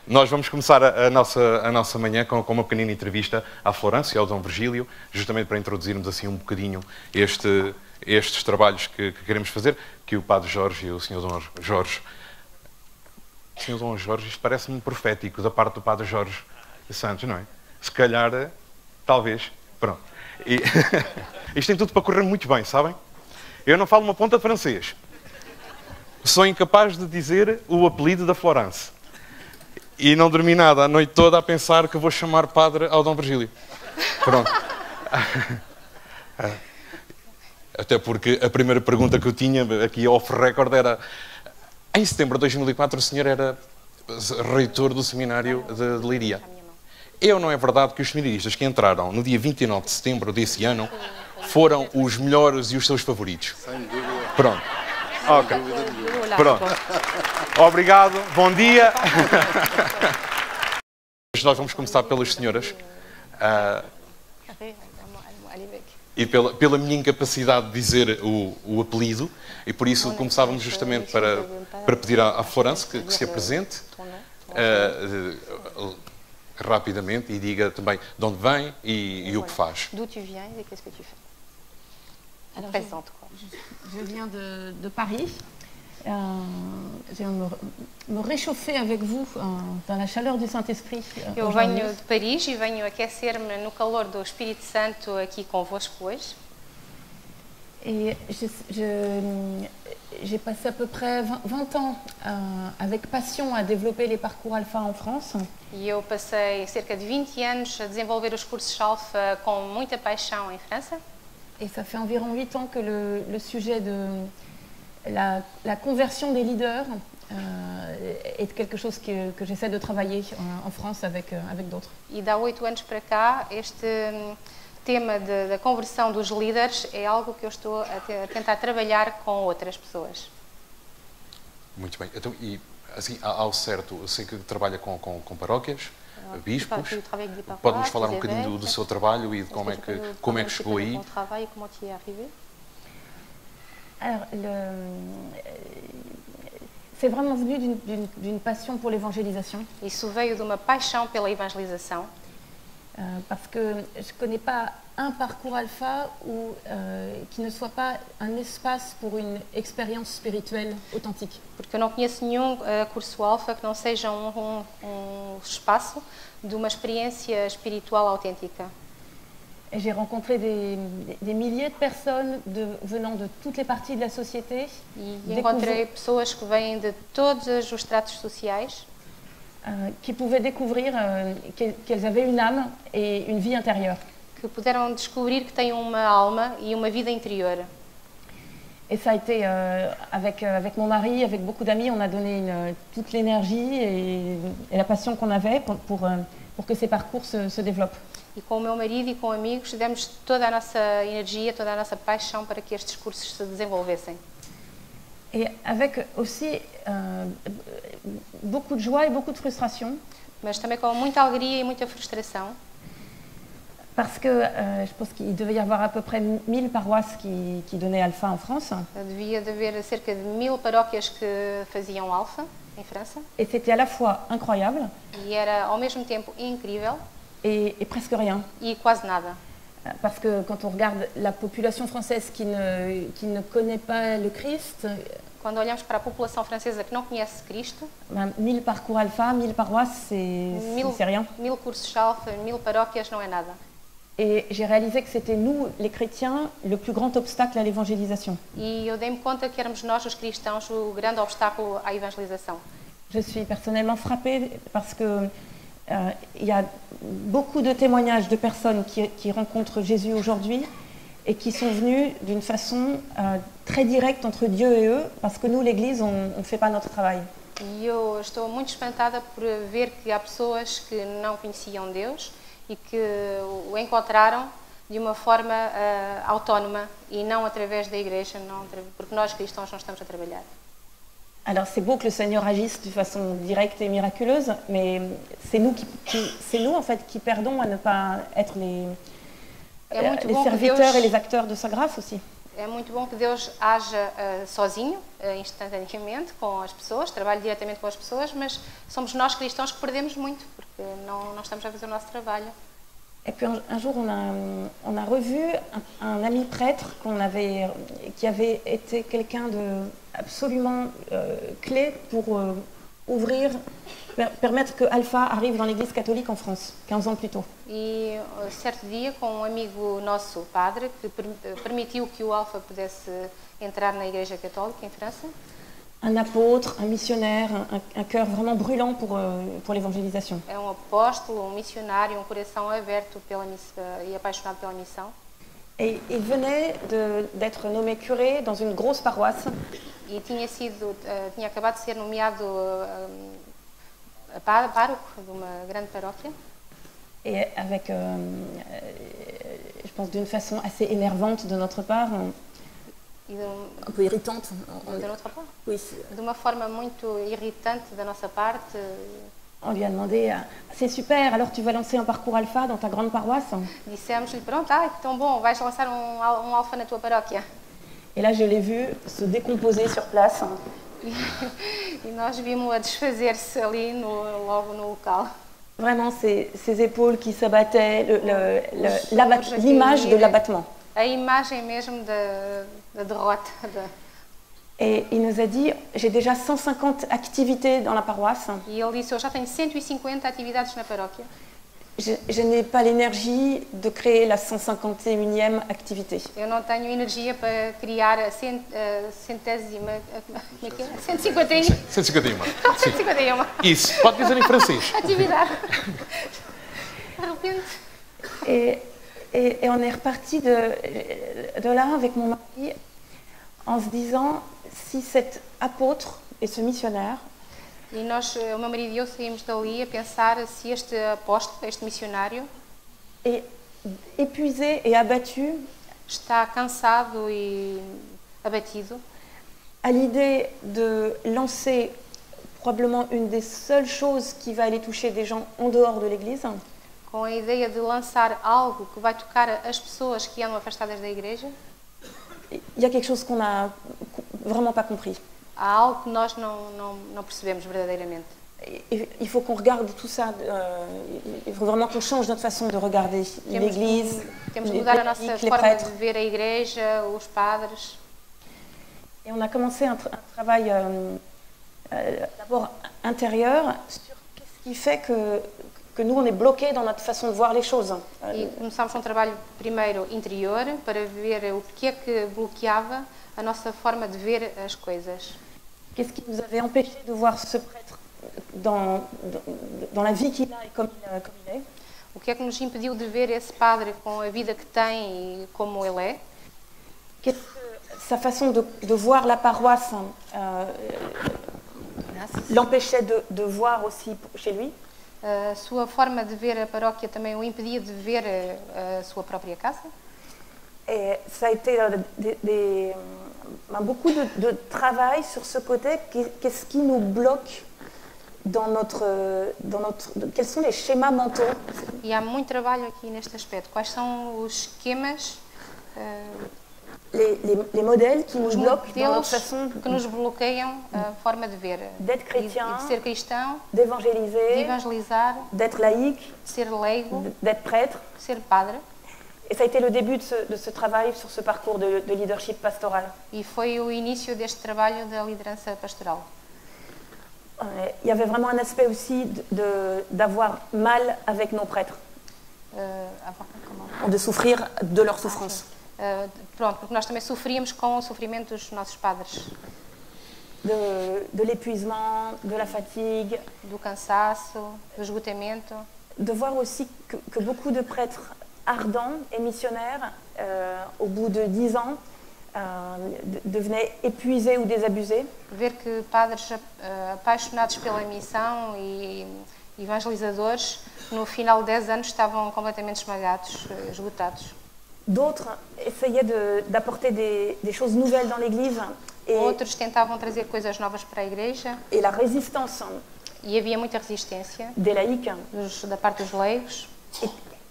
Nós vamos começar a nossa manhã com uma pequenina entrevista à Florence e ao Dom Virgílio, justamente para introduzirmos assim um bocadinho estes trabalhos que queremos fazer, que o Padre Jorge e o Sr. Dom Jorge... Sr. Dom Jorge, isto parece-me profético da parte do Padre Jorge Santos, não é? Se calhar, talvez. Pronto. E isto tem tudo para correr muito bem, sabem? Eu não falo uma ponta de francês. Sou incapaz de dizer o apelido da Florence. E não dormi nada a noite toda a pensar que vou chamar padre ao Dom Virgílio. Pronto. Até porque a primeira pergunta que eu tinha aqui off record era: em setembro de 2004 o senhor era reitor do seminário de Leiria. Não é verdade que os seminaristas que entraram no dia 29 de setembro desse ano foram os melhores e os seus favoritos? Sem dúvida. Pronto. Ok. Pronto. Obrigado. Bom dia. Nós vamos começar pelas senhoras. E pela minha incapacidade de dizer o apelido, e por isso começávamos justamente para pedir à Florence que se apresente rapidamente e diga também de onde vem e o que faz. D'où tu viens et qu'est-ce que tu fais? Alors, je viens de Paris. Je viens me réchauffer avec vous dans la chaleur du Saint-Esprit. Eu venho de Paris e venho aquecer-me no calor do Espírito Santo aqui convosco hoje. Et j'ai passé à peu près 20 ans avec passion à développer les parcours alpha en France. E eu passei cerca de 20 anos a desenvolver os cursos Alpha com muita paixão em França. Et ça fait environ 8 ans que le sujet de la conversion des leaders est quelque chose que j'essaie de travailler en France avec d'autres. E dá 8 anos para cá, este tema da conversão dos líderes é algo que eu estou a tentar trabalhar com outras pessoas. Muito bem. Então, e assim, ao certo, eu sei que trabalha com paróquias, bispos. Pode-nos falar um bocadinho do seu trabalho e de como é que chegou aí? Alors, c'est vraiment venu d'une passion pour l'évangélisation. Isso veio de uma paixão pela evangelização. Parce que je ne connais pas un parcours alpha qui ne soit pas un espace pour une expérience spirituelle authentique. Porque eu não conheço nenhum curso alfa que não seja um espaço de uma experiência espiritual autêntica. J'ai rencontré des milliers de personnes venant de toutes les parties de la société. E encontrei pessoas que vêm de todos os estratos sociais. Qui pouvaient découvrir qu'elles avaient une âme et une vie intérieure. Que puderam descobrir que têm uma alma e uma vida interior. Et ça a été avec mon mari, avec beaucoup d'amis, on a donné toute l'énergie et la passion qu'on avait pour que ces parcours se développent. E com o meu marido e com amigos demos toda a nossa energia, toda a nossa paixão para que estes cursos se desenvolvessem. Et avec aussi beaucoup de joie et beaucoup de frustration. Mas também com muita alegria e muita frustração. Parce que je pense qu'il devait y avoir à peu près 1000 paroisses qui donnaient Alpha en France. Devia haver cerca de 1000 paróquias que faziam Alpha em França. Et c'était à la fois incroyable. E era ao mesmo tempo incrível. Et presque rien. E quase nada. Parce que quand on regarde la population française qui ne connaît pas le Christ, quando olhamos para a população francesa que não conhece Cristo, 1000 parcours alpha, 1000 paroisses, c'est rien. 1000 cursos alfa, 1000 paróquias não é nada. Et j'ai réalisé que c'était nous, les chrétiens, le plus grand obstacle à l'évangélisation. E eu dei-me conta que éramos nós, os cristãos, o grande obstáculo à evangelização. Je suis personnellement frappée parce que il y a beaucoup de témoignages de personnes qui rencontrent Jésus aujourd'hui et qui sont venues d'une façon très directe entre Dieu et eux, parce que nous, l'Église, on ne fait pas notre travail. E eu estou muito espantada por ver que há pessoas que não conheciam Deus e que o encontraram de uma forma autónoma e não através da Igreja, porque nós cristãos não estamos a trabalhar. Alors c'est beau que le Seigneur agisse de façon directe et miraculeuse, mais c'est nous en fait qui perdons à ne pas être les serviteurs et les acteurs de sa grâce aussi. É muito bom que Deus haja sozinho, instantaneamente, com as pessoas, trabalhe diretamente com as pessoas, mas somos nós cristãos que perdemos muito, porque não estamos a fazer o nosso trabalho. Et puis un jour, on a revu un ami prêtre qui avait été quelqu'un de absolument clé pour permettre que Alpha arrive dans l'Église catholique en France, 15 ans plus tôt. E certo dia, com um amigo nosso, padre, que permitiu que o Alpha pudesse entrar na Igreja Católica em França. Un apôtre, un missionnaire, un cœur vraiment brûlant pour l'évangélisation. É um apóstolo, um missionário, um coração aberto e apaixonado pela missão. Et il venait d'être nommé curé dans une grosse paroisse. E tinha acabado de ser nomeado pároco de uma grande paróquia. Et avec, je pense, d'une façon assez énervante de notre part. Un peu irritante. De notre part? Oui. De uma forma muito irritante da nossa parte. On lui a demandé, c'est super, alors tu vas lancer un parcours alpha dans ta grande paroisse? Dissemos-lhe, pronto, que tão bom, vais lançar um alfa na tua paróquia. Et là, je l'ai vu se décomposer sur place. E nós vimos-o a desfazer-se ali logo no local. Vraiment, ses épaules qui s'abattaient, l'image de l'abattement. A imagem mesmo da derrota. Et il nous a dit, j'ai déjà 150 activités dans la paroisse. E ele disse, eu já tenho 150 atividades na paróquia. Je n'ai pas l'énergie de créer la 151e activité. Eu não tenho energia para criar a centésima... Como é que é? 151. 151. 151. Isso, pode dizer em francês. Atividade. De repente. Et on est reparti de là avec mon mari en se disant, si cet apôtre et ce missionnaire E nós, o meu marido e eu, saímos dali a pensar se este apóstolo, este missionário, épuisé et abattu, está cansado e abatido, à l'idée de lancer probablement une des seules choses qui va aller toucher des gens en dehors de l'Église. Com a ideia de lançar algo que vai tocar as pessoas que andam afastadas da igreja. Il y a quelque chose qu'on n'a vraiment pas compris. Há algo que nós não percebemos verdadeiramente. Il faut qu'on regarde tout ça, il faut vraiment qu'on change notre façon de regarder l'Église, Temos de mudar a nossa forma de ver a igreja, os padres. Et on a commencé un travail d'abord intérieur sur qu'est-ce qui fait que nous, on est bloqués dans notre façon de voir les choses. E começámos um trabalho primeiro interior para ver o que é que bloqueava a nossa forma de ver as coisas. Qu'est-ce qui nous avait empêché de voir ce prêtre dans la vie qu'il a et comme il est? O que é que nos impediu de ver esse padre com a vida que tem e como ele é? Qu'est-ce que sa façon de voir la paroisse l'empêchait de voir aussi chez lui? A sua forma de ver a paróquia também o impedia de ver a sua própria casa? Et ça a été beaucoup de travail sur ce côté. Qu'est-ce qui nous bloque dans notre quels sont les schémas mentaux? E há muito trabalho aqui neste aspecto. Quais são os esquemas, les modèles qui nous bloquent dans notre façon que nos bloqueiam a forma de ver, d'être chrétien, de ser cristão, d'évangéliser, de evangelizar, d'être laïque, de ser leigo, d'être prêtre. de ser padre. Et ça a été le début de ce travail sur ce parcours de leadership pastoral. E foi o início deste trabalho da liderança pastoral. Il y avait vraiment un aspect aussi d'avoir mal avec nos prêtres, de souffrir de leur souffrance. Pronto, porque nós também sofríamos com o sofrimento dos nossos padres. De l'épuisement, de la fatigue. Do cansaço, do esgotamento. De voir aussi que beaucoup de prêtres ardents et missionnaires, au bout de 10 ans, devenaient épuisés ou désabusés. Ver que padres apaixonados pela missão e evangelizadores, no final de 10 anos, estavam completamente esmagados, esgotados. D'autres essayaient d'apporter des choses nouvelles dans l'Église. Outros tentavam trazer coisas novas para a igreja. Et la résistance E havia muita resistência des laïcs da parte dos leigos.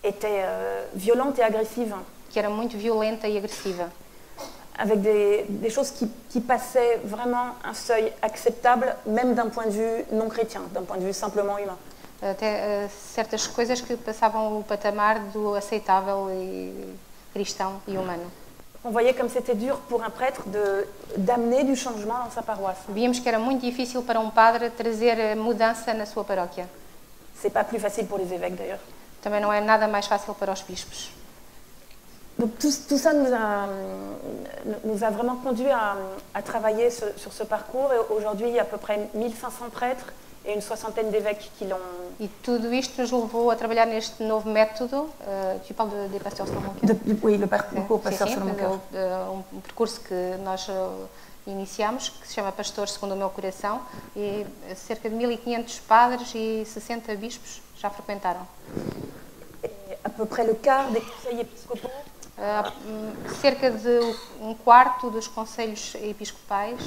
Était violente et agressive. Que era muito violenta e agressiva. avec des choses qui passaient vraiment un seuil acceptable, même d'un point de vue non chrétien, d'un point de vue simplement humain. Até certas coisas que passavam o patamar do aceitável e cristão e humano. On voyait comme c'était dur pour un prêtre d'amener du changement dans sa paroisse. Víamos que era muito difícil para um padre trazer mudança na sua paróquia. C'est pas plus facile pour les évêques d'ailleurs. Também não é nada mais fácil para os bispos. Donc tout ça nous a vraiment conduit à travailler sur ce parcours. Et aujourd'hui, il y a à peu près 1500 prêtres et une soixantaine d'évêques qui l'ont... E tudo isto nos levou a trabalhar neste novo método. Tu parles de Pasteur Salomon Cœur? Oui, le parcours Pasteur Salomon Cœur. Um percurso que nós iniciamos, que se chama Pastores segundo o meu coração, e cerca de 1500 padres e 60 bispos já frequentaram. Et à peu près le quart des conseils épiscopaux. Cerca de um quarto dos conselhos episcopais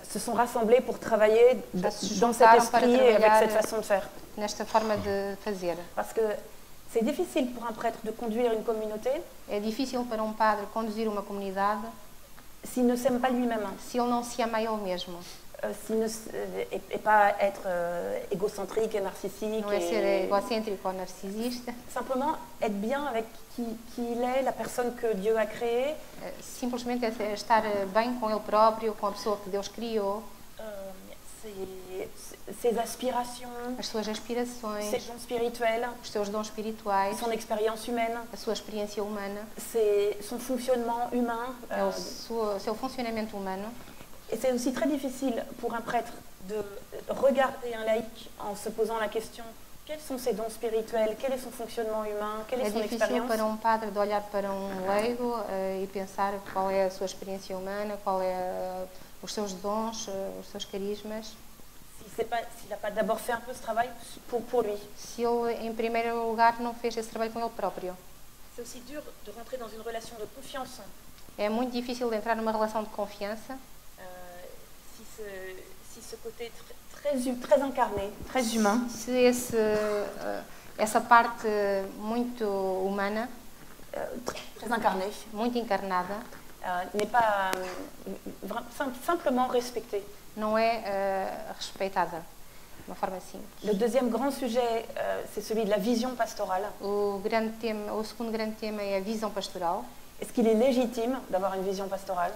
se sont rassemblés pour travailler dans cet esprit et avec cette façon de faire. Nesta forma de fazer. Parce que c'est difficile pour un prêtre de conduire une communauté. É difícil para um padre conduzir uma comunidade s'il ne s'aime pas lui-même. Se ele não se ama a ele mesmo. Et pas être égocentrique et narcissique. Não é ser egocêntrico ou narcisista. Simplement être bien avec qui il est, la personne que Dieu a créée. Simplesmente é estar bem com ele próprio, com a pessoa que Deus criou. Ses aspirations. As suas aspirações. Ses dons spirituels. Os seus dons espirituais. Son expérience humaine. A sua experiência humana. Son fonctionnement humain. O seu funcionamento humano. Et c'est aussi très difficile pour un prêtre de regarder un laïc en se posant la question quels sont ses dons spirituels, quel est son fonctionnement humain, quelle est son expérience. É difícil para um padre de olhar para um leigo e pensar qual é a sua experiência humana, qual é os seus dons, os seus carismas. S'il n'a pas d'abord fait un peu ce travail pour lui. Se ele, em primeiro lugar, não fez esse trabalho com ele próprio. C'est aussi dur de rentrer dans une relation de confiance. É muito difícil de entrar numa relação de confiança. Si ce côté très incarné, très humain, se essa parte muito humana, très incarnée, muito encarnada, n'est pas simplement respectée. Não é respeitada, de uma forma simples. Le deuxième grand sujet, c'est celui de la vision pastorale. O segundo grande tema é a visão pastoral. Est-ce qu'il est légitime d'avoir une vision pastorale?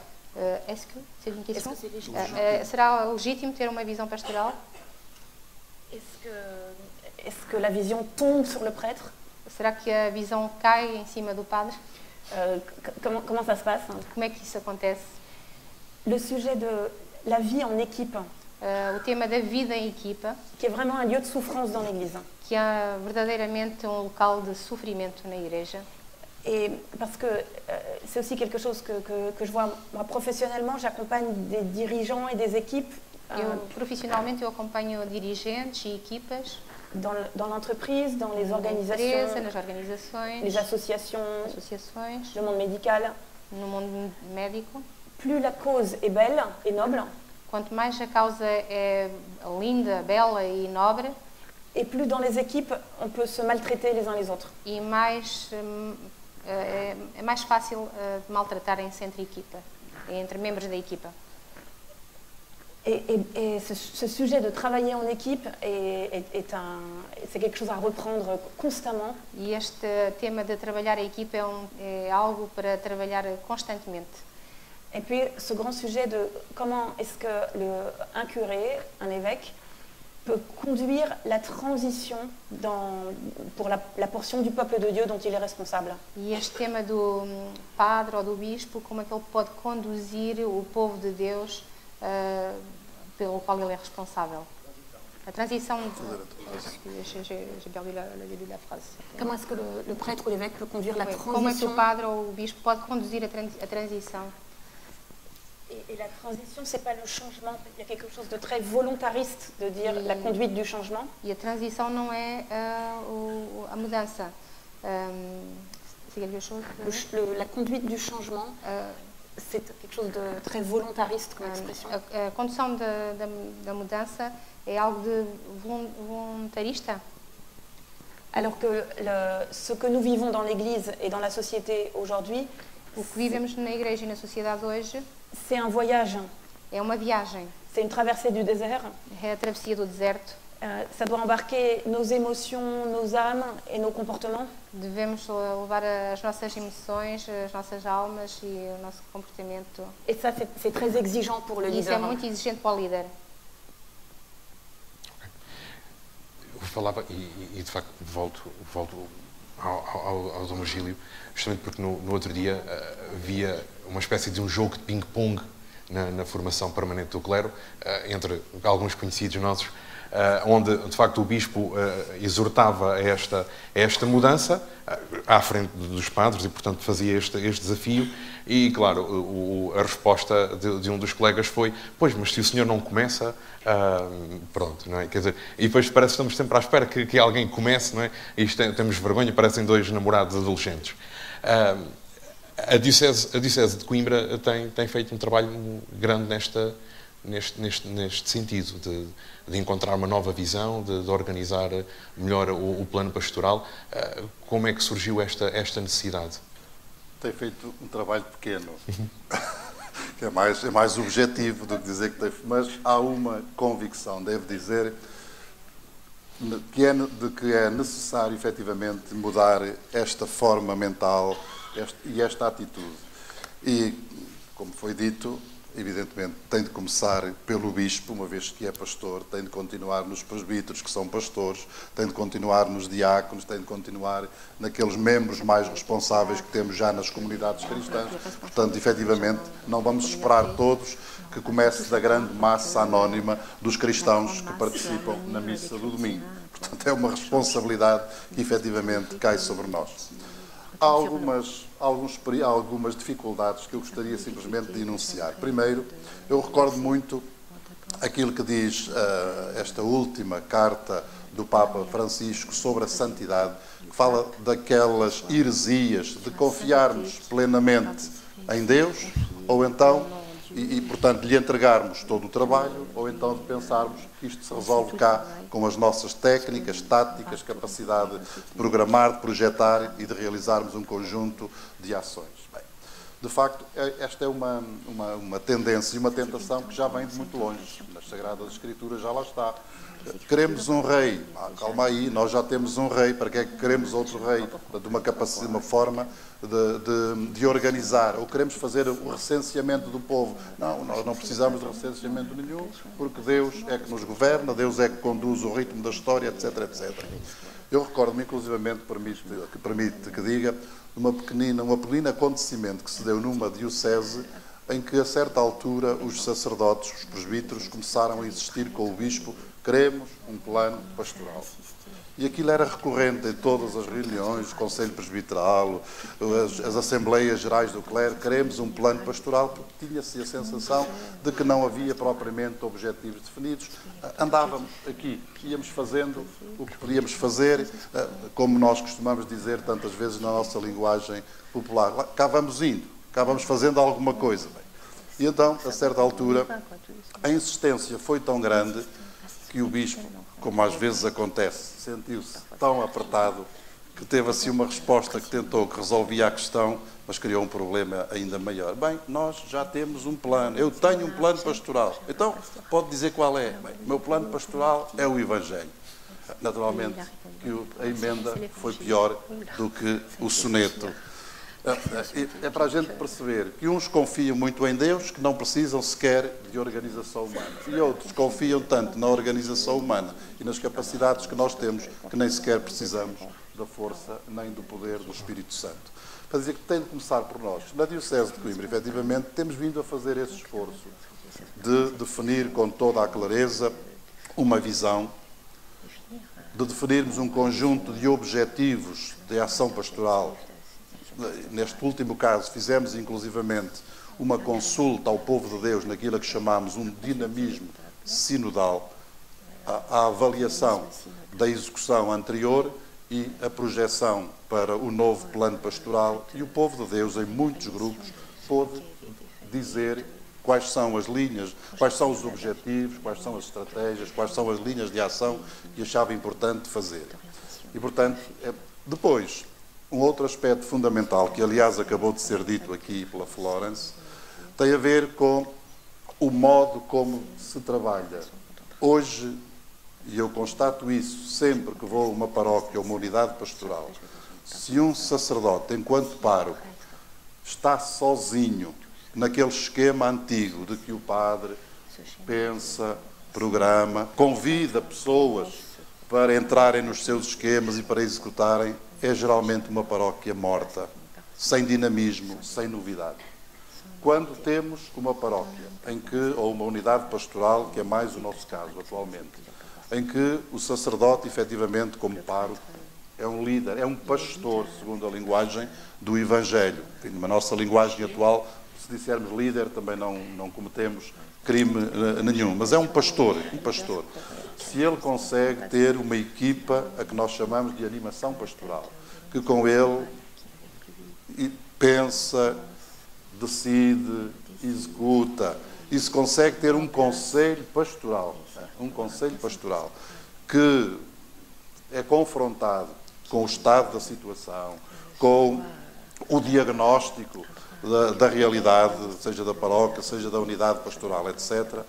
Est-ce que c'est une question? Est-ce que c'est légitime? Será legítimo ter uma visão pastoral? Est-ce que la vision tombe sur le prêtre? Será que a visão cai em cima do padre? Comment ça se passe? Como é que isso acontece? Le sujet de la vie en équipe. O tema da vida em equipa. Qui est vraiment un lieu de souffrance dans l'Église. Que é verdadeiramente um local de sofrimento na igreja. Et parce que c'est aussi quelque chose que je vois, moi professionnellement, j'accompagne des dirigeants et des équipes. Profissionalmente eu acompanho dirigentes e equipas. Dans l'entreprise, dans les organisations, nas organizações, les associations, le monde médical. No mundo médico. Plus la cause est belle et noble. Quanto mais a causa é linda, bela e nobre. Et plus dans les équipes, on peut se maltraiter les uns les autres. E mais é mais fácil maltratarem-se entre equipa, entre membros da equipa. Et ce sujet de travailler en équipe c'est quelque chose à reprendre constamment. E este tema de trabalhar a equipa é algo para trabalhar constantemente. Et puis ce grand sujet de comment est-ce que un curé, un évêque, peut conduire la transition pour la portion du peuple de Dieu dont il est responsable. E este tema do padre ou do bispo, como é que ele pode conduzir o povo de Deus pelo qual ele é responsável? A transição. J'ai perdu le début de la phrase. Comment est-ce que le prêtre ou l'évêque peut conduire la transition? Como é que o padre ou o bispo pode conduzir a transição? Et la transition, c'est pas le changement. Il y a quelque chose de très volontariste de dire la conduite du changement. E a transição não é a mudança. C'est quelque chose. La conduite du changement, c'est quelque chose de très volontariste comme expression. A condução da mudança é algo de voluntarista. Alors que ce que nous vivons dans l'Église et dans la société aujourd'hui O que vivemos na igreja e na sociedade hoje c'est un voyage, é uma viagem, c'est une traversée du désert. é a travessia do deserto. Ça doit embarquer nos émotions, nos âmes et nos comportements. Devemos levar as nossas emoções, as nossas almas e o nosso comportamento. Et ça, c'est très exigeant pour le E isso é leader. muito exigente para o líder. Eu falava, e de facto volto ao Dom Virgílio, justamente porque no outro dia havia uma espécie de um jogo de ping-pong na formação permanente do clero, entre alguns conhecidos nossos, onde de facto o bispo exortava esta mudança à frente dos padres e portanto fazia este desafio e claro, a resposta de um dos colegas foi: pois, mas se o senhor não começa, pronto, não é? Quer dizer, e depois parece que estamos sempre à espera que alguém comece, não é? E temos vergonha, parecem dois namorados adolescentes. A Diocese de Coimbra tem feito um trabalho grande neste sentido, de encontrar uma nova visão, de organizar melhor o plano pastoral. Como é que surgiu esta necessidade? Tem feito um trabalho pequeno, que é mais objetivo do que dizer que tem, mas há uma convicção, devo dizer, de que é necessário efetivamente mudar esta forma mental e esta atitude. E, como foi dito, evidentemente tem de começar pelo bispo, uma vez que é pastor, tem de continuar nos presbíteros, que são pastores, tem de continuar nos diáconos, tem de continuar naqueles membros mais responsáveis que temos já nas comunidades cristãs. Portanto, efetivamente, não vamos esperar todos que comece da grande massa anónima dos cristãos que participam na missa do domingo. Portanto, é uma responsabilidade que efetivamente cai sobre nós. Há algumas dificuldades que eu gostaria simplesmente de enunciar. Primeiro, eu recordo muito aquilo que diz esta última carta do Papa Francisco sobre a santidade, que fala daquelas heresias de confiarmos plenamente em Deus, ou então, portanto, lhe entregarmos todo o trabalho, ou então de pensarmos que isto se resolve cá com as nossas técnicas, táticas, capacidade de programar, de projetar e de realizarmos um conjunto de ações. Bem, de facto, esta é uma tendência e uma tentação que já vem de muito longe. Nas Sagradas Escrituras já lá está. Queremos um rei. Calma aí, nós já temos um rei. Para que é que queremos outro rei? De uma capacidade, uma forma de organizar. Ou queremos fazer o recenseamento do povo. Não, nós não precisamos de recenseamento nenhum, porque Deus é que nos governa, Deus é que conduz o ritmo da história, etc, etc. Eu recordo-me, inclusivamente, permite que diga, um pequenino acontecimento que se deu numa diocese em que, a certa altura, os sacerdotes, os presbíteros, começaram a insistir com o bispo: queremos um plano pastoral. E aquilo era recorrente em todas as reuniões, o Conselho Presbiteral, as Assembleias Gerais do Clero: queremos um plano pastoral, porque tinha-se a sensação de que não havia propriamente objetivos definidos. Andávamos aqui, íamos fazendo o que podíamos fazer, como nós costumamos dizer tantas vezes na nossa linguagem popular: cá vamos indo, cá vamos fazendo alguma coisa. E então, a certa altura, a insistência foi tão grande que o bispo, como às vezes acontece, sentiu-se tão apertado que teve assim uma resposta que tentou, que resolvia a questão, mas criou um problema ainda maior. Bem, nós já temos um plano, eu tenho um plano pastoral. Então, pode dizer qual é? Bem, o meu plano pastoral é o Evangelho. Naturalmente, que a emenda foi pior do que o soneto. É para a gente perceber que uns confiam muito em Deus, que não precisam sequer de organização humana, e outros confiam tanto na organização humana e nas capacidades que nós temos, que nem sequer precisamos da força nem do poder do Espírito Santo. Para dizer que tem de começar por nós. Na Diocese de Coimbra, efetivamente, temos vindo a fazer esse esforço de definir com toda a clareza uma visão, de definirmos um conjunto de objetivos de ação pastoral. Neste último caso, fizemos inclusivamente uma consulta ao povo de Deus naquilo que chamamos um dinamismo sinodal, a avaliação da execução anterior e a projeção para o novo plano pastoral, e o povo de Deus, em muitos grupos, pôde dizer quais são as linhas, quais são os objetivos, quais são as estratégias, quais são as linhas de ação que achava importante fazer. E, portanto, depois, um outro aspecto fundamental, que aliás acabou de ser dito aqui pela Florence, tem a ver com o modo como se trabalha. Hoje, e eu constato isso sempre que vou a uma paróquia ou uma unidade pastoral, se um sacerdote, enquanto pároco, está sozinho naquele esquema antigo de que o padre pensa, programa, convida pessoas para entrarem nos seus esquemas e para executarem, é geralmente uma paróquia morta, sem dinamismo, sem novidade. Quando temos uma paróquia em que, ou uma unidade pastoral, que é mais o nosso caso atualmente, em que o sacerdote, efetivamente, como pároco, é um líder, é um pastor, segundo a linguagem do Evangelho. Enfim, na nossa linguagem atual, se dissermos líder, também não cometemos crime nenhum, mas é um pastor, um pastor. Se ele consegue ter uma equipa a que nós chamamos de animação pastoral, que com ele pensa, decide, executa, e se consegue ter um conselho pastoral que é confrontado com o estado da situação, com o diagnóstico da realidade, seja da paróquia, seja da unidade pastoral, etc.,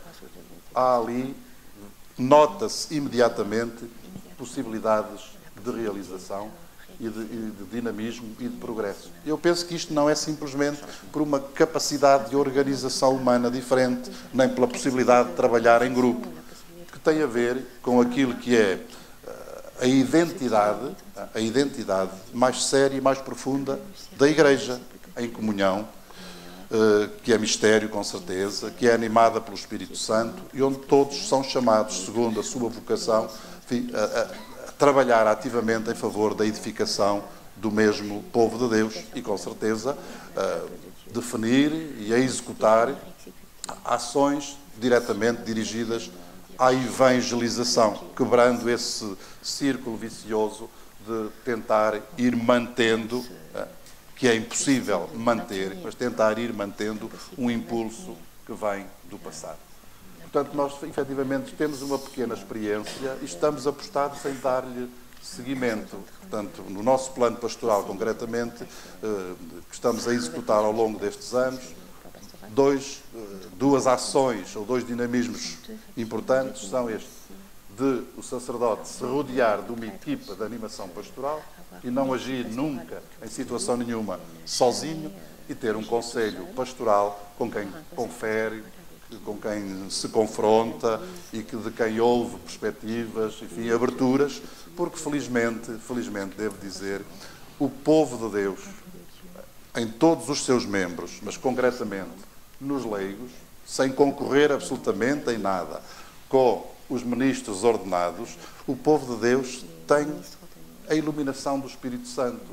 há ali, nota-se imediatamente possibilidades de realização e de dinamismo e de progresso. Eu penso que isto não é simplesmente por uma capacidade de organização humana diferente, nem pela possibilidade de trabalhar em grupo, que tem a ver com aquilo que é a identidade mais séria e mais profunda da Igreja, em comunhão, que é mistério, com certeza, que é animada pelo Espírito Santo e onde todos são chamados, segundo a sua vocação, enfim, a trabalhar ativamente em favor da edificação do mesmo povo de Deus e, com certeza, definir e a executar ações diretamente dirigidas à evangelização, quebrando esse círculo vicioso de tentar ir mantendo, que é impossível manter, mas tentar ir mantendo um impulso que vem do passado. Portanto, nós efetivamente temos uma pequena experiência e estamos apostados em dar-lhe seguimento. Portanto, no nosso plano pastoral, concretamente, que estamos a executar ao longo destes anos, duas ações ou dois dinamismos importantes são estes: de o sacerdote se rodear de uma equipa de animação pastoral e não agir nunca, em situação nenhuma, sozinho, e ter um conselho pastoral com quem confere, com quem se confronta e de quem ouve perspectivas, enfim, aberturas, porque felizmente devo dizer, o povo de Deus, em todos os seus membros, mas concretamente nos leigos, sem concorrer absolutamente em nada com os ministros ordenados, o povo de Deus tem a iluminação do Espírito Santo,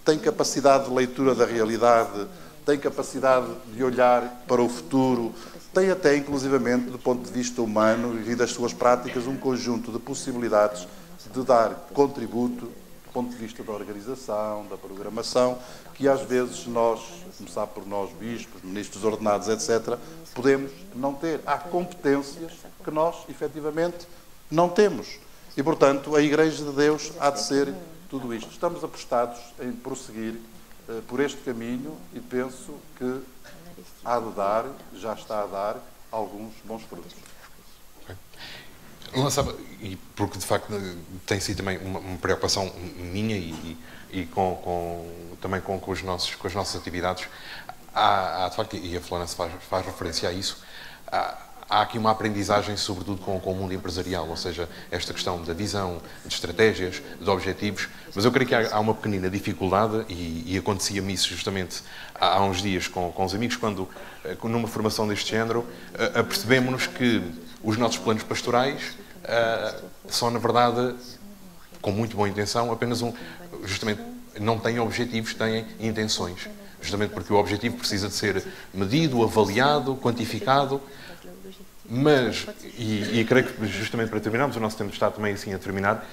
tem capacidade de leitura da realidade, tem capacidade de olhar para o futuro, tem até, inclusivamente, do ponto de vista humano e das suas práticas, um conjunto de possibilidades de dar contributo do ponto de vista da organização, da programação, que às vezes nós, a começar por nós, bispos, ministros ordenados, etc., podemos não ter. Há competências que nós, efetivamente, não temos. E, portanto, a Igreja de Deus há de ser tudo isto. Estamos apostados em prosseguir por este caminho e penso que há de dar, já está a dar, alguns bons frutos. Lançava, e porque de facto tem sido também uma preocupação minha e também com as nossas atividades, há de facto, e a Florence faz referência a isso, há aqui uma aprendizagem, sobretudo com o mundo empresarial, ou seja, esta questão da visão, de estratégias, de objetivos, mas eu creio que há uma pequenina dificuldade, e acontecia-me isso justamente há uns dias com os amigos, quando, numa formação deste género, apercebemos-nos que os nossos planos pastorais são, na verdade, com muito boa intenção, apenas justamente, não têm objetivos, têm intenções. Justamente porque o objetivo precisa de ser medido, avaliado, quantificado, mas, e creio que justamente para terminarmos, o nosso tempo está também assim a terminar,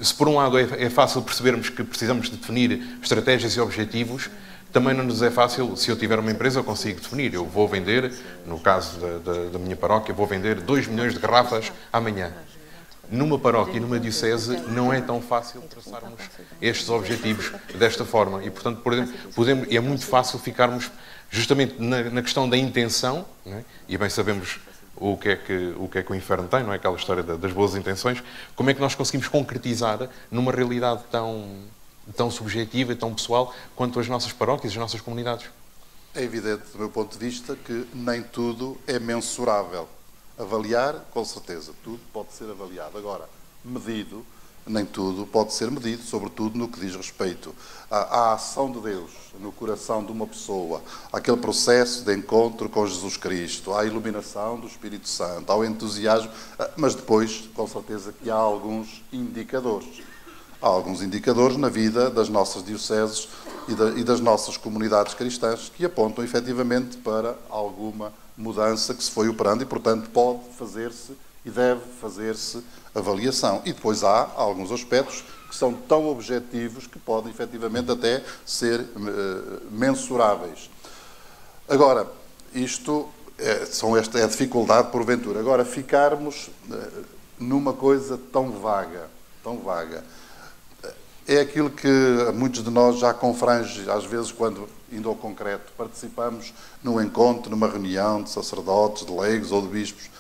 se por um lado é fácil percebermos que precisamos de definir estratégias e objetivos, também não nos é fácil, se eu tiver uma empresa, eu consigo definir. Eu vou vender, no caso da minha paróquia, vou vender 2 milhões de garrafas amanhã. numa paróquia e numa diocese não é tão fácil traçarmos estes objetivos desta forma. E, portanto, é muito fácil ficarmos justamente na questão da intenção, não é? E bem sabemos o que é que o inferno tem, não é? Aquela história das boas intenções. Como é que nós conseguimos concretizar numa realidade tão subjetiva e tão pessoal quanto as nossas paróquias, as nossas comunidades? É evidente, do meu ponto de vista, que nem tudo é mensurável. Avaliar, com certeza, tudo pode ser avaliado. Agora, medido, nem tudo pode ser medido, sobretudo no que diz respeito à ação de Deus no coração de uma pessoa, àquele processo de encontro com Jesus Cristo, à iluminação do Espírito Santo, ao entusiasmo, mas depois, com certeza, que há alguns indicadores. Há alguns indicadores na vida das nossas dioceses e das nossas comunidades cristãs que apontam, efetivamente, para alguma mudança que se foi operando e, portanto, pode fazer-se e deve fazer-se avaliação. E depois há alguns aspectos que são tão objetivos que podem, efetivamente, até ser mensuráveis. Agora, isto é a dificuldade, porventura. Agora, ficarmos numa coisa tão vaga, é aquilo que muitos de nós já confrange, às vezes, quando, indo ao concreto, participamos num encontro, numa reunião de sacerdotes, de leigos ou de bispos.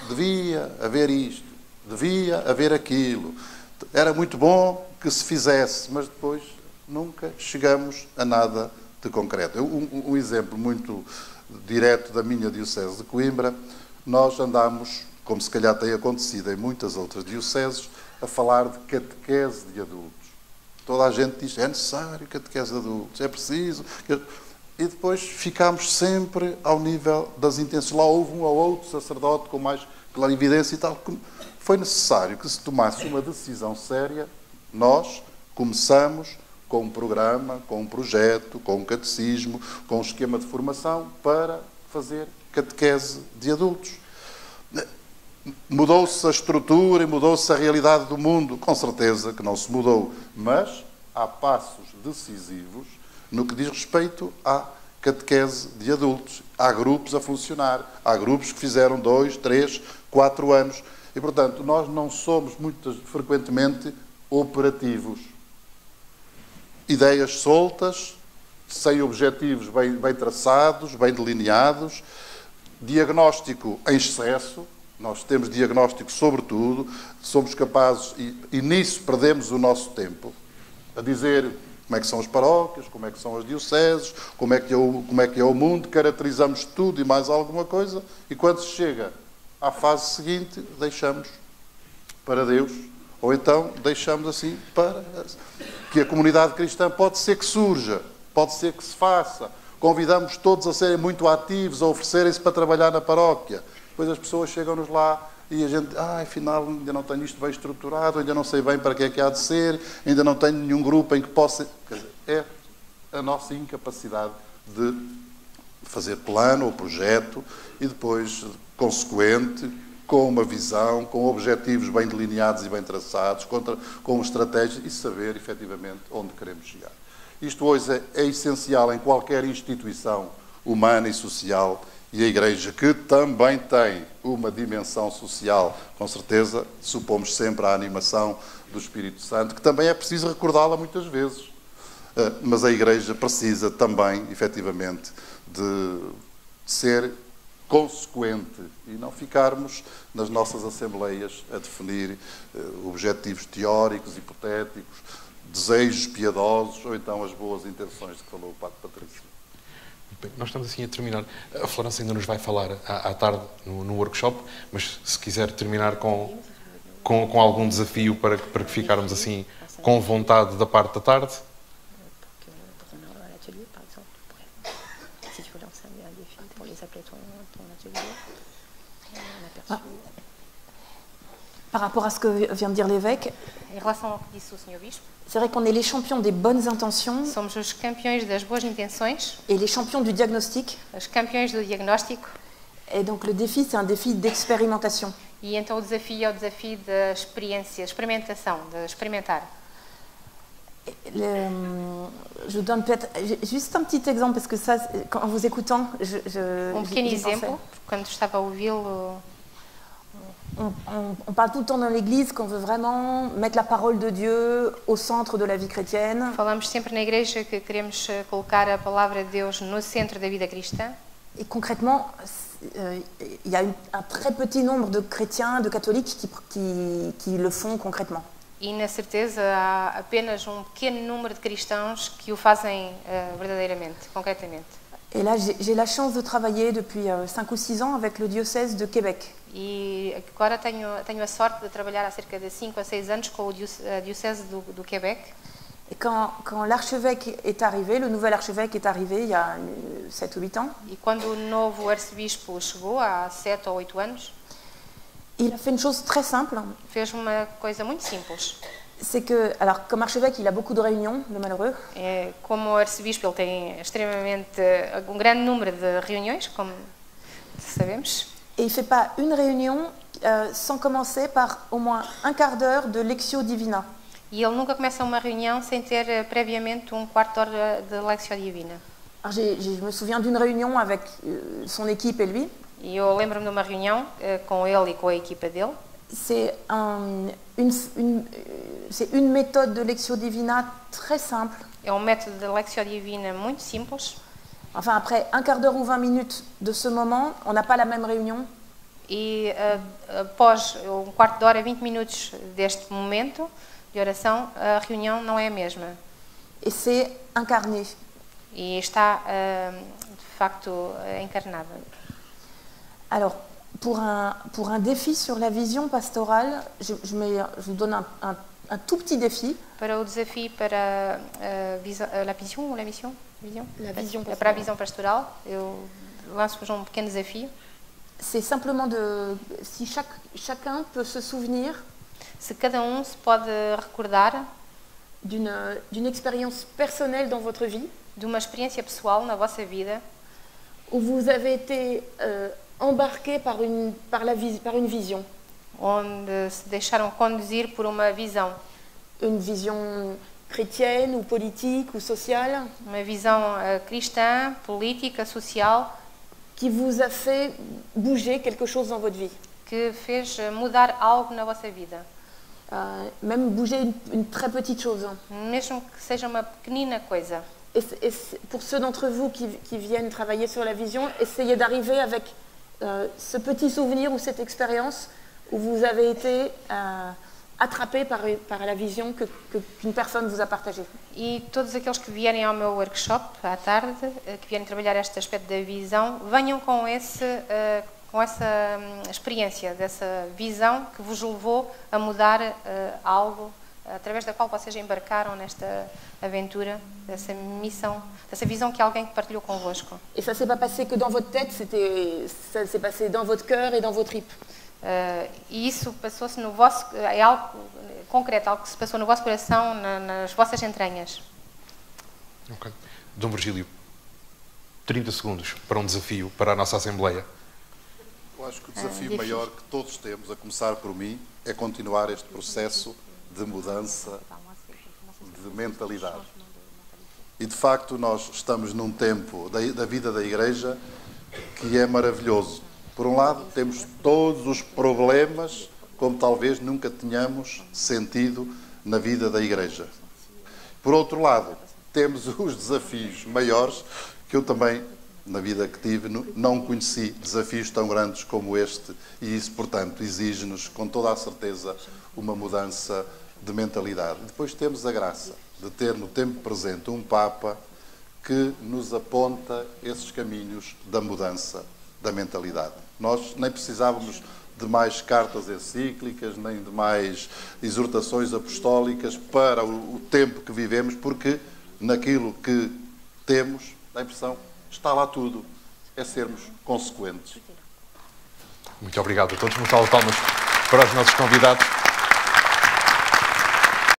Devia haver isto, devia haver aquilo. Era muito bom que se fizesse, mas depois nunca chegamos a nada de concreto. Um exemplo muito direto da minha diocese de Coimbra, nós andamos, como se calhar tem acontecido em muitas outras dioceses, a falar de catequese de adultos. Toda a gente diz, é necessário catequese de adultos, é preciso. E depois ficámos sempre ao nível das intenções. Lá houve um ou outro sacerdote com mais clarividência e tal. Foi necessário que se tomasse uma decisão séria. Nós começamos com um programa, com um projeto, com um catecismo, com um esquema de formação para fazer catequese de adultos. Mudou-se a estrutura e mudou-se a realidade do mundo? Com certeza que não se mudou, mas há passos decisivos no que diz respeito à catequese de adultos. Há grupos a funcionar, há grupos que fizeram 2, 3, 4 anos e, portanto, nós não somos muito frequentemente operativos. Ideias soltas, sem objetivos bem traçados, bem delineados, diagnóstico em excesso. Nós temos diagnóstico sobre tudo, somos capazes, e nisso perdemos o nosso tempo, a dizer como é que são as paróquias, como é que são as dioceses, como é que é o mundo, caracterizamos tudo e mais alguma coisa, e quando se chega à fase seguinte, deixamos para Deus, ou então deixamos assim para que a comunidade cristã pode ser que surja, pode ser que se faça. Convidamos todos a serem muito ativos, a oferecerem-se para trabalhar na paróquia. Depois as pessoas chegam-nos lá e a gente, afinal, ainda não tenho isto bem estruturado, ainda não sei bem para que é que há de ser, ainda não tenho nenhum grupo em que possa... Quer dizer, é a nossa incapacidade de fazer plano ou projeto e depois, consequente, com uma visão, com objetivos bem delineados e bem traçados, com estratégias e saber, efetivamente, onde queremos chegar. Isto hoje é essencial em qualquer instituição humana e social. E a Igreja, que também tem uma dimensão social, com certeza, supomos sempre a animação do Espírito Santo, que também é preciso recordá-la muitas vezes. Mas a Igreja precisa também, efetivamente, de ser consequente e não ficarmos nas nossas assembleias a definir objetivos teóricos, hipotéticos, desejos piedosos ou então as boas intenções de que falou o Padre Patrício. Bem, nós estamos assim a terminar. A Florência ainda nos vai falar à tarde no workshop, mas se quiser terminar com algum desafio para que ficarmos assim com vontade da parte da tarde. Par rapport à ce que vient de dire l'évêque, Em relação ao que disse o Sr. Bispo, c'est vrai qu'on est les champions des bonnes intentions somos os campeões das boas intenções, et les champions du diagnostic. os campeões do diagnóstico, Et donc le défi, c'est un défi d'expérimentation. e então o desafio é o desafio da experiência, experimentação, de experimentar. Je vous donne peut-être juste un petit exemple, parce que ça, en vous écoutant, Um pequeno j'y pensais. exemplo, quando estava a ouvi-lo, On parle tout le temps dans l'Église qu'on veut vraiment mettre la parole de Dieu au centre de la vie chrétienne. Falamos sempre na igreja que queremos colocar a palavra de Deus no centro da vida cristã. Et concrètement, il y a un très petit nombre de chrétiens, de catholiques qui le font concrètement. E na certeza há apenas pequeno número de cristãos que o fazem verdadeiramente, concretamente. Et là, j'ai la chance de travailler depuis 5 ou 6 ans avec le diocèse de Québec. E agora tenho a sorte de trabalhar há cerca de 5 a 6 anos com o diocèse do Québec. Et quand l'archevêque est arrivé, le nouvel archevêque est arrivé il y a 7 ou 8 ans, E quando o novo arcebispo chegou, há 7 ou 8 anos, il a fait une chose très simple. fez uma coisa muito simples. C'est que, alors comme archevêque, il a beaucoup de réunions, le malheureux. Como arcebispo, ele tem extremamente grande número de reuniões, como sabemos. Et il ne fait pas une réunion sans commencer par au moins un quart d'heure de Lectio Divina. E ele nunca começa uma reunião sem ter previamente quarto de hora de Lectio Divina. Alors je me souviens d'une réunion avec son équipe et lui. E eu lembro-me de uma reunião com ele e com a equipa dele. C'est une méthode de Lectio Divina très simple. É método de Lectio Divina muito simples. Enfin, après un quart d'heure ou 20 minutes de ce moment, on n'a pas la même réunion. E após quarto de hora, 20 minutos deste momento de oração, a reunião não é a mesma. Et c'est incarné. E está, de facto, encarnada. Alors, pour un défi sur la vision pastorale, je vous donne un tout petit défi. Para o desafio para la vision ou la mission? La vision para a visão pastoral, eu lanço-vos pequeno desafio. C'est simplement si chacun peut se souvenir se cada se pode recordar d'une expérience personnelle dans votre vie, de uma experiência pessoal na vossa vida, où vous avez été embarqué par une vision, onde se deixaram conduzir por uma visão, une vision chrétienne ou politique ou sociale, uma visão cristã, política, social, qui vous a fait bouger quelque chose dans votre vie, que fez mudar algo na vossa vida, même bouger une très petite chose, mesmo que seja uma pequenina coisa. Et pour ceux d'entre vous qui viennent travailler sur la vision, essayez d'arriver avec ce petit souvenir ou cette expérience où vous avez été attrapé par la vision qu'une personne vous a partagée. E todos aqueles que vierem ao meu workshop à tarde, que vierem trabalhar este aspecto da visão, venham com essa experiência, dessa visão que vos levou a mudar algo, através da qual vocês embarcaram nesta aventura, dessa missão, dessa visão que alguém partilhou convosco. Et ça s'est pas passé que dans votre tête, ça s'est passé dans votre cœur et dans vos tripes. E isso passou-se no vosso, é algo concreto, algo que se passou no vosso coração, nas vossas entranhas. Ok. Dom Virgílio, 30 segundos para um desafio para a nossa Assembleia. Eu acho que o desafio maior que todos temos, a começar por mim, é continuar este processo de mudança de mentalidade. E de facto nós estamos num tempo da vida da Igreja que é maravilhoso. Por um lado, temos todos os problemas como talvez nunca tenhamos sentido na vida da Igreja. Por outro lado, temos os desafios maiores que eu também, na vida que tive, não conheci desafios tão grandes como este, e isso, portanto, exige-nos, com toda a certeza, uma mudança de mentalidade. Depois temos a graça de ter no tempo presente um Papa que nos aponta esses caminhos da mudança da mentalidade. Nós nem precisávamos de mais cartas encíclicas, nem de mais exortações apostólicas para o tempo que vivemos, porque naquilo que temos, a impressão, está lá tudo. É sermos consequentes. Muito obrigado a todos. Uma salva de palmas para os nossos convidados.